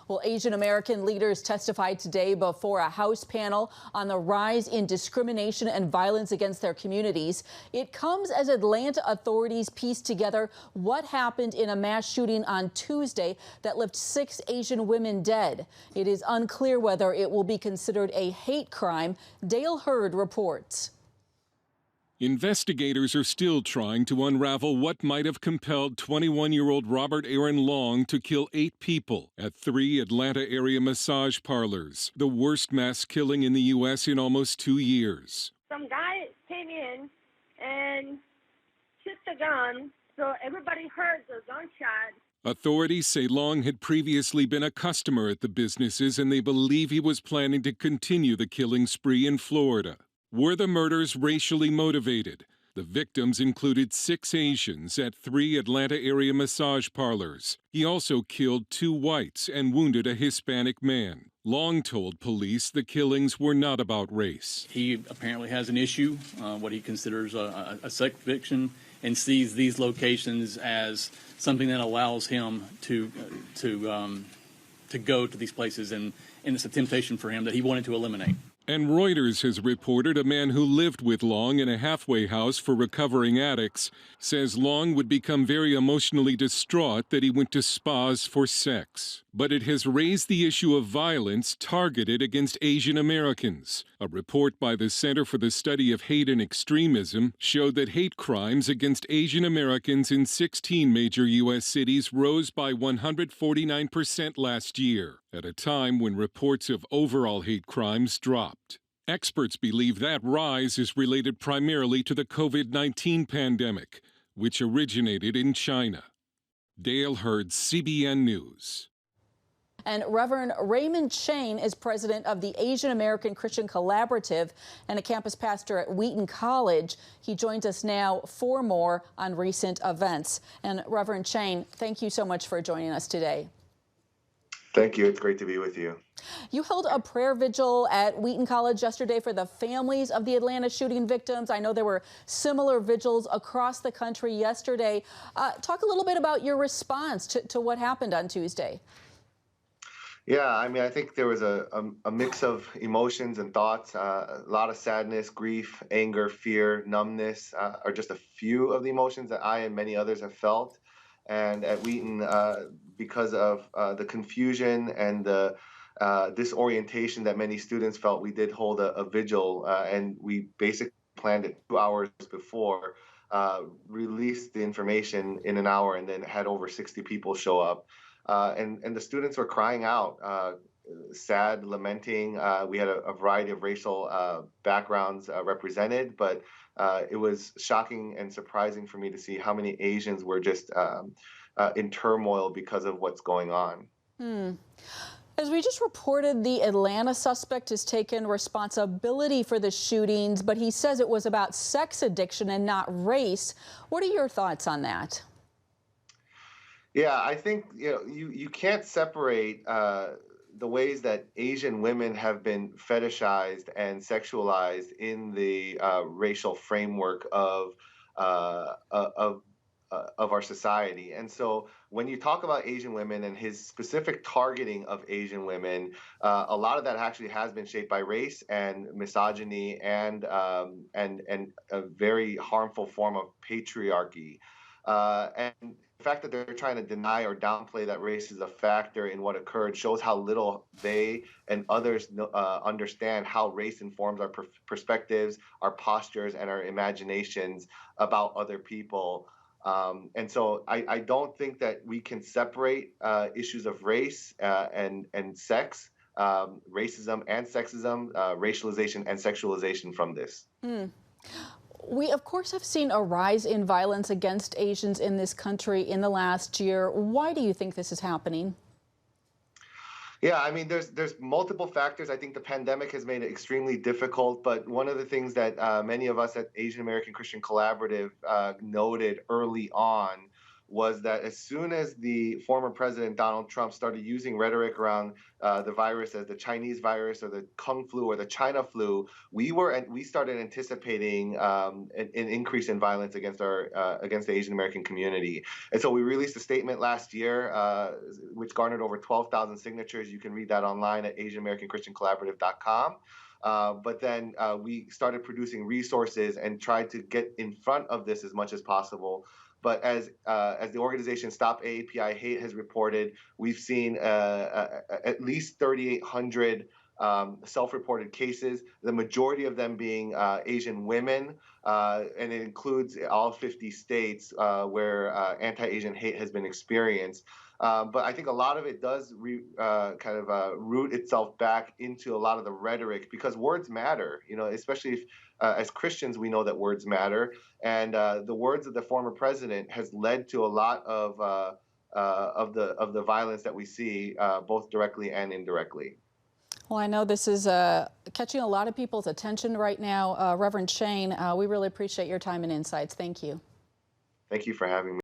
Well, Asian American leaders testified today before a House panel on the rise in discrimination and violence against their communities. It comes as Atlanta authorities piece together what happened in a mass shooting on Tuesday that left 6 Asian women dead. It is unclear whether it will be considered a hate crime. Dale Hurd reports. Investigators are still trying to unravel what might have compelled 21-year-old Robert Aaron Long to kill 8 people at 3 Atlanta area massage parlors, the worst mass killing in the U.S. in almost 2 years. Some guy came in and took the gun, so everybody heard the gunshot. Authorities say Long had previously been a customer at the businesses, and they believe he was planning to continue the killing spree in Florida. Were the murders racially motivated? The victims included 6 Asians at 3 Atlanta area massage parlors. He also killed 2 whites and wounded a Hispanic man. Long told police the killings were not about race. He apparently has an issue, what he considers a sex addiction, and sees these locations as something that allows him to go to these places, and it's a temptation for him that he wanted to eliminate. And Reuters has reported a man who lived with Long in a halfway house for recovering addicts says Long would become very emotionally distraught that he went to spas for sex. But it has raised the issue of violence targeted against Asian Americans. A report by the Center for the Study of Hate and Extremism showed that hate crimes against Asian Americans in 16 major U.S. cities rose by 149% last year, at a time when reports of overall hate crimes dropped. Experts believe that rise is related primarily to the COVID-19 pandemic, which originated in China. Dale Hurd, CBN News. And Reverend Raymond Chang is president of the Asian American Christian Collaborative and a campus pastor at Wheaton College. He joins us now for more on recent events. And Reverend Chang, thank you so much for joining us today. Thank you. It's great to be with you. You held a prayer vigil at Wheaton College yesterday for the families of the Atlanta shooting victims. I know there were similar vigils across the country yesterday. Talk a little bit about your response to what happened on Tuesday. Yeah, I mean, I think there was a mix of emotions and thoughts. A lot of sadness, grief, anger, fear, numbness are just a few of the emotions that I and many others have felt. And at Wheaton, because of the confusion and the disorientation that many students felt, we did hold a vigil, and we basically planned it 2 hours before, released the information in an hour, and then had over 60 people show up. And the students were crying out, sad, lamenting. We had a variety of racial backgrounds represented, but it was shocking and surprising for me to see how many Asians were just in turmoil because of what's going on. As we just reported, the Atlanta suspect has taken responsibility for the shootings, but he says it was about sex addiction and not race. What are your thoughts on that? Yeah, I think you can't separate the ways that Asian women have been fetishized and sexualized in the racial framework of our society. And so when you talk about Asian women and his specific targeting of Asian women, a lot of that actually has been shaped by race and misogyny and a very harmful form of patriarchy. And the fact that they're trying to deny or downplay that race is a factor in what occurred shows how little they and others understand how race informs our perspectives, our postures, and our imaginations about other people. And so I don't think that we can separate issues of race and sex, racism and sexism, racialization and sexualization from this. We, of course, have seen a rise in violence against Asians in this country in the last year. Why do you think this is happening? Yeah, I mean, there's multiple factors. I think the pandemic has made it extremely difficult. But one of the things that many of us at Asian American Christian Collaborative noted early on was that as soon as the former president Donald Trump started using rhetoric around the virus as the Chinese virus or the Kung flu or the China flu, we started anticipating an increase in violence against the Asian American community. And so we released a statement last year, which garnered over 12,000 signatures. You can read that online at AsianAmericanChristianCollaborative.com. But then we started producing resources and tried to get in front of this as much as possible. But as the organization Stop AAPI Hate has reported, we've seen at least 3,800 self-reported cases, the majority of them being Asian women, and it includes all 50 states where anti-Asian hate has been experienced. But I think a lot of it does root itself back into a lot of the rhetoric, because words matter, especially if as Christians, we know that words matter. And the words of the former president has led to a lot of the violence that we see, both directly and indirectly. Well, I know this is catching a lot of people's attention right now. Reverend Shane, we really appreciate your time and insights. Thank you. Thank you for having me.